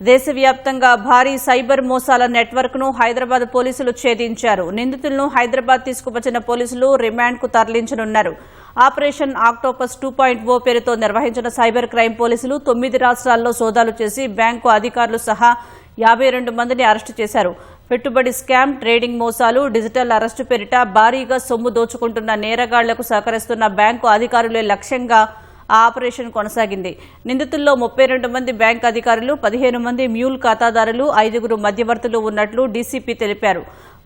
దేశవ్యాప్తంగా భారీ సైబర్ మోసాల నెట్వర్క్ను హైదరాబాద్ పోలీసులు ఛేదించారు. నిందితులను హైదరాబాద్ తీసుకువచ్చిన పోలీసులు రిమాండ్కు తరలించనున్నారు. ఆపరేషన్ ఆక్టోపస్ 2.0 పేరుతో నిర్వహించిన సైబర్ క్రైమ్ పోలీసులు 9 రాష్ట్రాల్లో సోదాలు చేసి బ్యాంకు అధికారులు సహా 52 మందిని అరెస్టు చేశారు. పెట్టుబడి స్కామ్, ట్రేడింగ్ మోసాలు, డిజిటల్ అరెస్టు పేరిట భారీగా సొమ్ము దోచుకుంటున్న నేరగాళ్లకు సహకరిస్తున్న బ్యాంకు అధికారులే లక్ష్యంగా ఆ ఆపరేషన్ కొనసాగింది. నిందితుల్లో 32 మంది బ్యాంక్ అధికారులు, 15 మంది మ్యూల్ ఖాతాదారులు, 5 మధ్యవర్తులు ఉన్నట్లు డీసీపీ తెలిపారు.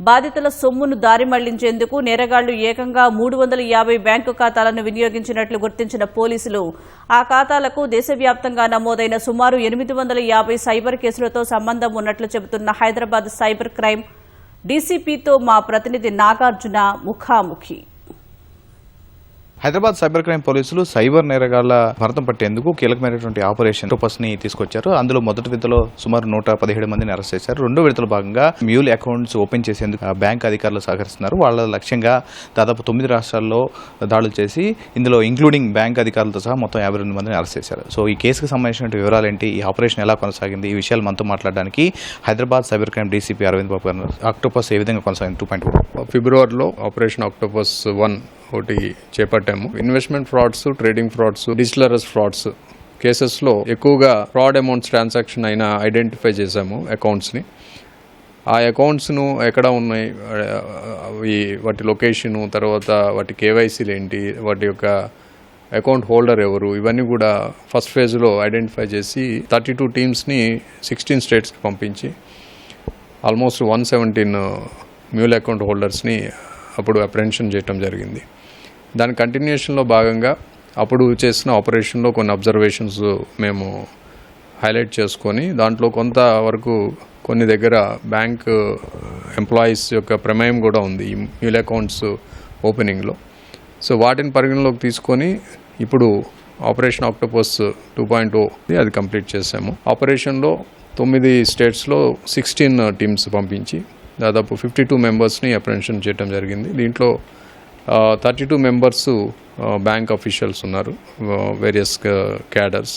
బాధితుల సొమ్మును దారి మళ్లించేందుకు నేరగాళ్లు ఏకంగా 350 బ్యాంకు ఖాతాలను వినియోగించినట్లు గుర్తించిన పోలీసులు ఆ ఖాతాలకు దేశవ్యాప్తంగా నమోదైన సుమారు 850 సైబర్ కేసులతో సంబంధం ఉన్నట్లు చెబుతున్న హైదరాబాద్ సైబర్ క్రైమ్ డీసీపీతో మా ప్రతినిధి నాగార్జున ముఖాముఖి. హైదరాబాద్ సైబర్ క్రైమ్ పోలీసులు సైబర్ నేరగాళ్ల భరతం పట్టేందుకు కీలకమైనటువంటి ఆపరేషన్ ఆక్టోపస్ ని తీసుకొచ్చారు. అందులో మొదటి విడతలో సుమారు 117 మందిని అరెస్ట్ చేశారు. రెండో విడతలో భాగంగా మ్యూల్ అకౌంట్స్ ఓపెన్ చేసేందుకు బ్యాంక్ అధికారులు సహకరిస్తున్నారు. వాళ్ళ లక్ష్యంగా దాదాపు 9 రాష్ట్రాల్లో దాడులు చేసి ఇందులో ఇంక్లూడింగ్ బ్యాంక్ అధికారులతో సహా మొత్తం 52 మందిని అరెస్ట్ చేశారు. సో ఈ కేసుకు సంబంధించిన వివరాలు ఏంటి, ఈ ఆపరేషన్ ఎలా కొనసాగింది, ఈ విషయాలు మనతో మాట్లాడడానికి Hyderabad cyber crime DCP Aravind Babu గారు. ఆక్టోపస్ ఏ విధంగా కొనసాగింది? 2.0 ఫిబ్రవరిలో ఆపరేషన్ ఆక్టోపస్ 1 ఒకటి చేపట్టాము. Investment frauds, trading frauds, digital arrest frauds కేసెస్లో ఎక్కువగా ఫ్రాడ్ అమౌంట్స్ ట్రాన్సాక్షన్ అయినా ఐడెంటిఫై చేశాము అకౌంట్స్ని. ఆ అకౌంట్స్ను ఎక్కడ ఉన్నాయి, వాటి లొకేషను, తర్వాత వాటి కేవైసీలు ఏంటి, వాటి యొక్క అకౌంట్ హోల్డర్ ఎవరు, ఇవన్నీ కూడా ఫస్ట్ ఫేజ్లో ఐడెంటిఫై చేసి 32 టీమ్స్ని 16 స్టేట్స్కి పంపించి ఆల్మోస్ట్ 117 మ్యూల్ అకౌంట్ హోల్డర్స్ని అప్పుడు అప్రెన్షన్ చేయటం జరిగింది. దాని కంటిన్యూషన్లో భాగంగా అప్పుడు చేసిన ఆపరేషన్లో కొన్ని అబ్జర్వేషన్స్ మేము హైలైట్ చేసుకొని దాంట్లో కొంతవరకు కొన్ని దగ్గర బ్యాంక్ ఎంప్లాయీస్ యొక్క ప్రమేయం కూడా ఉంది ఈ మ్యూల్ అకౌంట్స్ ఓపెనింగ్లో. సో వాటిని పరిగణలోకి తీసుకొని ఇప్పుడు ఆపరేషన్ ఆక్టోపస్ 2.0 అది కంప్లీట్ చేసాము. ఆపరేషన్లో 9 స్టేట్స్లో 16 టీమ్స్ పంపించి దాదాపు 52 మెంబర్స్ని అప్రెన్షన్ చేయడం జరిగింది. దీంట్లో 32 మెంబర్స్ బ్యాంక్ అఫీషియల్స్ ఉన్నారు, వేరియస్ క్యాడర్స్.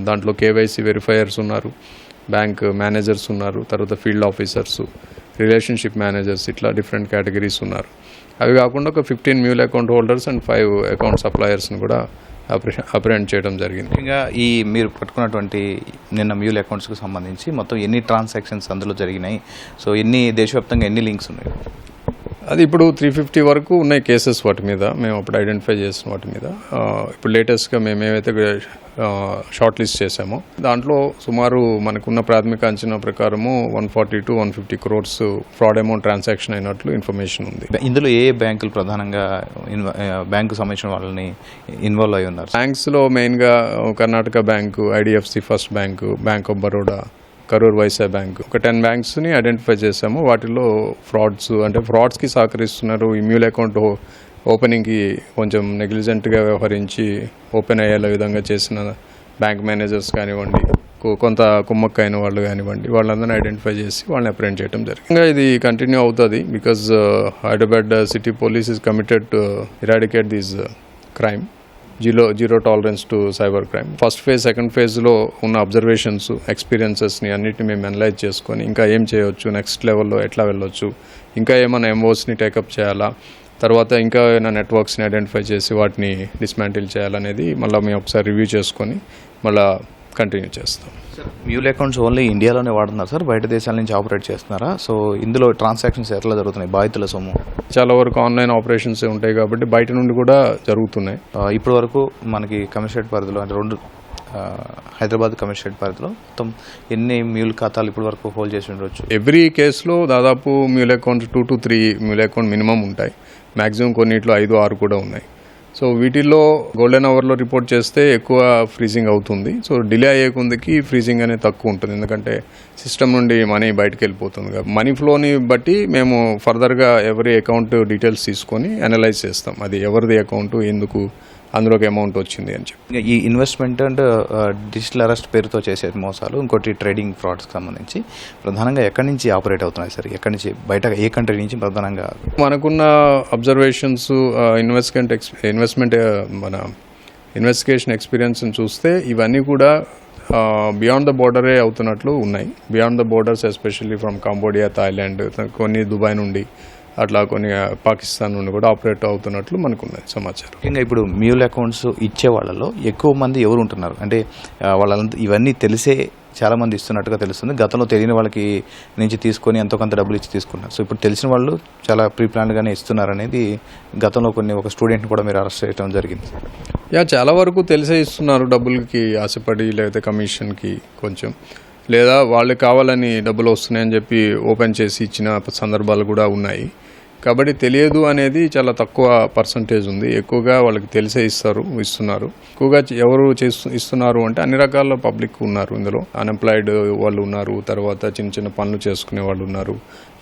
దాంట్లో కేవైసీ వెరిఫైయర్స్ ఉన్నారు, బ్యాంక్ మేనేజర్స్ ఉన్నారు, తర్వాత ఫీల్డ్ ఆఫీసర్స్, రిలేషన్షిప్ మేనేజర్స్, ఇట్లా డిఫరెంట్ కేటగిరీస్ ఉన్నారు. అవి కాకుండా ఒక 15 mule account holders and 5 account సప్లయర్స్ని కూడా అప్రెండ్ చేయడం జరిగింది. ముఖ్యంగా ఈ మీరు పట్టుకున్నటువంటి నిన్న మ్యూల్ అకౌంట్స్కి సంబంధించి మొత్తం ఎన్ని ట్రాన్సాక్షన్స్ అందులో జరిగినాయి, సో దేశవ్యాప్తంగా ఎన్ని లింక్స్ ఉన్నాయి? అది ఇప్పుడు 350 వరకు ఉన్నాయి కేసెస్. వాటి మీద మేము అప్పుడు ఐడెంటిఫై చేసిన వాటి మీద ఇప్పుడు లేటెస్ట్గా మేము ఏమైతే షార్ట్ లిస్ట్ చేసామో దాంట్లో సుమారు మనకున్న ప్రాథమిక అంచనా ప్రకారము 140 to 150 crores fraud amount transaction అయినట్లు ఇన్ఫర్మేషన్ ఉంది. ఇందులో ఏ బ్యాంకులు ప్రధానంగా బ్యాంకు సంబంధించిన వాళ్ళని ఇన్వాల్వ్ అయి ఉన్నారు? బ్యాంక్స్లో మెయిన్గా Karnataka bank, IDFC first bank, bank of Baroda, Karur Vysya bank, ఒక 10 బ్యాంక్స్ని ఐడెంటిఫై చేసాము. వాటిలో ఫ్రాడ్స్కి సహకరిస్తున్నారు. ఈ మ్యూల్ అకౌంట్ ఓపెనింగ్కి కొంచెం నెగ్లిజెంట్గా వ్యవహరించి ఓపెన్ అయ్యేలా విధంగా చేసిన బ్యాంక్ మేనేజర్స్ కానివ్వండి, కొంత కుమ్మక్కైన వాళ్ళు కానివ్వండి, వాళ్ళందరినీ ఐడెంటిఫై చేసి వాళ్ళని అప్రెండ్ చేయడం జరిగింది. ఇంకా ఇది కంటిన్యూ అవుతుంది because Hyderabad city police is committed to eradicate this crime. Zero tolerance to cyber crime. First phase, second ఫేజ్లో ఉన్న అబ్జర్వేషన్స్, ఎక్స్పీరియన్సెస్ని అన్నిటిని మేము అనలైజ్ చేసుకొని ఇంకా ఏం చేయవచ్చు, నెక్స్ట్ లెవెల్లో ఎట్లా వెళ్ళొచ్చు, ఇంకా ఏమైనా ఎంఓస్ని టేకప్ చేయాలా, తర్వాత ఇంకా ఏమైనా నెట్వర్క్స్ని ఐడెంటిఫై చేసి వాటిని డిస్మాంటిల్ చేయాలనేది మళ్ళీ మేము ఒకసారి రివ్యూ చేసుకొని మళ్ళీ కంటిన్యూ చేస్తాం. మ్యూల్ అకౌంట్స్ ఓన్లీ ఇండియాలోనే వాడుతున్నారు సార్, బయట దేశాల నుంచి ఆపరేట్ చేస్తున్నారా? సో ఇందులో ట్రాన్సాక్షన్స్ ఎట్లా జరుగుతున్నాయి? బాధితుల సొమ్ము చాలా వరకు ఆన్లైన్ ఆపరేషన్స్ ఉంటాయి కాబట్టి బయట నుండి కూడా జరుగుతున్నాయి. ఇప్పటి వరకు మనకి కమిషనరేట్ పరిధిలో అంటే 2 హైదరాబాద్ కమిషనరేట్ పరిధిలో మొత్తం ఎన్ని మ్యూల్ ఖాతాలు ఇప్పటి వరకు హోల్డ్ చేసి ఉండొచ్చు? ఎవ్రీ కేసులో దాదాపు mule accounts 2 to 3 mule account minimum ఉంటాయి. మ్యాక్సిమం కొన్నిట్లో 5-6 కూడా ఉన్నాయి. సో వీటిల్లో గోల్డెన్ అవర్లో రిపోర్ట్ చేస్తే ఎక్కువ ఫ్రీజింగ్ అవుతుంది. సో డిలే అయ్యే కొందికి ఫ్రీజింగ్ అనేది తక్కువ ఉంటుంది, ఎందుకంటే సిస్టమ్ నుండి మనీ బయటకు వెళ్ళిపోతుంది కాబట్టి. మనీ ఫ్లోని బట్టి మేము ఫర్దర్గా ఎవరి అకౌంట్ డీటెయిల్స్ తీసుకొని అనలైజ్ చేస్తాం, అది ఎవరిది అకౌంట్, ఎందుకు అందులోకి అమౌంట్ వచ్చింది అని చెప్పి. ఈ ఇన్వెస్ట్మెంట్ అండ్ డిజిటల్ అరెస్ట్ పేరుతో చేసే మోసాలు, ఇంకోటి ట్రేడింగ్ ఫ్రాడ్స్కి సంబంధించి ప్రధానంగా ఎక్కడి నుంచి ఆపరేట్ అవుతున్నాయి సార్? ఎక్కడి నుంచి, బయట ఏ కంట్రీ నుంచి ప్రధానంగా? మనకున్న అబ్జర్వేషన్స్, ఇన్వెస్ట్మెంట్ మన ఇన్వెస్టిగేషన్ ఎక్స్పీరియన్స్ని చూస్తే ఇవన్నీ కూడా బియాండ్ ద బోర్డరే అవుతున్నట్లు ఉన్నాయి. Beyond the borders especially from Cambodia, Thailand, కొన్ని దుబాయ్ నుండి, అట్లా కొన్ని పాకిస్తాన్ నుండి కూడా ఆపరేట్ అవుతున్నట్లు మనకున్నది సమాచారం. ముఖ్యంగా ఇప్పుడు మ్యూల్ అకౌంట్స్ ఇచ్చే వాళ్ళలో ఎక్కువ మంది ఎవరు ఉంటున్నారు అంటే వాళ్ళంతా ఇవన్నీ తెలిసే చాలా మంది ఇస్తున్నట్టుగా తెలుస్తుంది. గతంలో తెలియని వాళ్ళకి నుంచి తీసుకొని ఎంతో కొంత డబ్బులు ఇచ్చి తీసుకున్నారు. సో ఇప్పుడు తెలిసిన వాళ్ళు చాలా ప్రీ ప్లాన్డ్గానే ఇస్తున్నారు అనేది గతంలో ఒక స్టూడెంట్ని కూడా మీరు అరెస్ట్ చేయడం జరిగింది. చాలా వరకు తెలిసే ఇస్తున్నారు, డబ్బులకి ఆశపడి లేకపోతే కమిషన్కి కొంచెం, లేదా వాళ్ళకి కావాలని డబ్బులు వస్తున్నాయని చెప్పి ఓపెన్ చేసి ఇచ్చిన సందర్భాలు కూడా ఉన్నాయి. కాబట్టి తెలియదు అనేది చాలా తక్కువ పర్సంటేజ్ ఉంది. ఎక్కువగా వాళ్ళకి తెలిసే ఇస్తున్నారు. ఎక్కువగా ఎవరు ఇస్తున్నారు అంటే అన్ని రకాల పబ్లిక్ ఉన్నారు ఇందులో. అన్ఎంప్లాయిడ్ వాళ్ళు ఉన్నారు, తర్వాత చిన్న చిన్న పనులు చేసుకునే వాళ్ళు ఉన్నారు,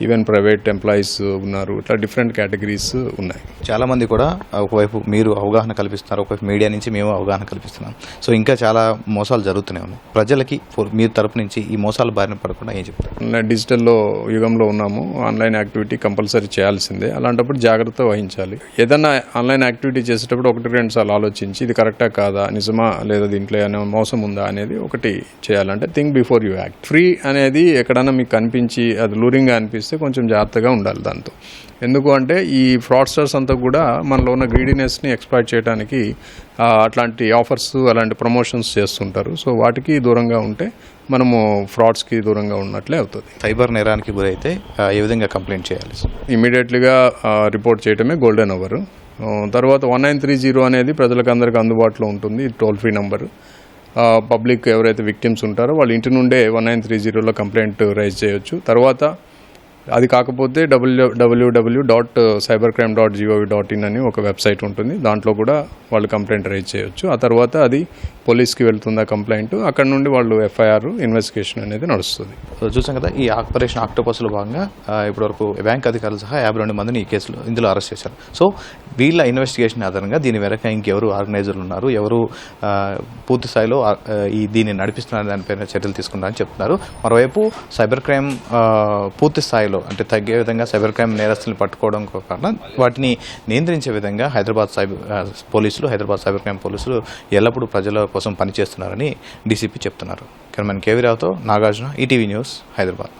ఈవెన్ ప్రైవేట్ ఎంప్లాయీస్ ఉన్నారు. ఇట్లా డిఫరెంట్ కేటగిరీస్ ఉన్నాయి. చాలా మంది కూడా ఒకవైపు మీరు అవగాహన కల్పిస్తున్నారు, ఒకవైపు మీడియా నుంచి మేము అవగాహన కల్పిస్తున్నాం. సో ఇంకా చాలా మోసాలు జరుగుతూనే ఉన్నాయి. ప్రజలకి మీ తరపు నుంచి ఈ మోసాల బారిన పడకుండా ఏం చెప్తారు? డిజిటల్లో యుగంలో ఉన్నాము. ఆన్లైన్ యాక్టివిటీ కంపల్సరీ చేయాల్సిందే. అలాంటప్పుడు జాగ్రత్త వహించాలి. ఏదైనా ఆన్లైన్ యాక్టివిటీ చేసేటప్పుడు 1-2 సార్లు ఆలోచించి ఇది కరెక్టా కాదా, నిజమా లేదా, దీంట్లో ఏమైనా మోసం ఉందా అనేది ఒకటి చేయాలంటే think before you act. Free అనేది ఎక్కడైనా మీకు కనిపించి అది లూరింగ్గా అనిపిస్తే కొంచెం జాగ్రత్తగా ఉండాలి దాంతో. ఎందుకు అంటే ఈ ఫ్రాడ్స్టర్స్ అంతా కూడా మనలో ఉన్న గ్రీడీనెస్ని ఎక్స్ప్లాయిట్ చేయడానికి అట్లాంటి ఆఫర్స్, అలాంటి ప్రమోషన్స్ చేస్తుంటారు. సో వాటికి దూరంగా ఉంటే మనము ఫ్రాడ్స్కి దూరంగా ఉన్నట్లే అవుతుంది. సైబర్ నేరానికి గురైతే ఏ విధంగా కంప్లైంట్ చేయాలి? ఇమీడియట్లీగా రిపోర్ట్ చేయడమే గోల్డెన్ అవర్. తర్వాత 1930 అనేది ప్రజలకు అందరికీ అందుబాటులో ఉంటుంది. Toll free number. పబ్లిక్ ఎవరైతే విక్టిమ్స్ ఉంటారో వాళ్ళ ఇంటి నుండే 1930లో కంప్లైంట్ రైజ్ చేయొచ్చు. తర్వాత అది కాకపోతే www.cybercrime.gov.in అని ఒక వెబ్సైట్ ఉంటుంది. దాంట్లో కూడా వాళ్ళు కంప్లైంట్ రైజ్ చేయొచ్చు. ఆ తర్వాత అది పోలీస్కి వెళ్తుంది ఆ కంప్లైంట్. అక్కడ నుండి వాళ్ళు ఎఫ్ఐఆర్ ఇన్వెస్టిగేషన్ అనేది నడుస్తుంది. చూసాం కదా, ఈ ఆపరేషన్ ఆక్టోపస్లో భాగంగా ఇప్పటివరకు బ్యాంక్ అధికారులు సహా 52 మందిని ఈ కేసులో ఇందులో అరెస్ట్ చేశారు. సో వీళ్ళ ఇన్వెస్టిగేషన్ ఆధారంగా దీని వెనక ఇంకెవరు ఆర్గనైజర్లు ఉన్నారు, ఎవరు పూర్తి స్థాయిలో దీన్ని నడిపిస్తున్నారు దానిపైన చర్యలు తీసుకుంటారని చెప్తున్నారు. మరోవైపు సైబర్ క్రైమ్ పూర్తి స్థాయిలో అంటే తగ్గే విధంగా సైబర్ క్రైమ్ నేరస్తుల్ని పట్టుకోవడం కాకుండా వాటిని నియంత్రించే విధంగా హైదరాబాద్ సైబర్ క్రైమ్ పోలీసులు ఎల్లప్పుడూ ప్రజల కోసం పనిచేస్తున్నారని డీసీపీ చెప్తున్నారు. కెమెరామెన్ కేవీ రావుతో నాగార్జున, ఈటీవీ న్యూస్, హైదరాబాద్.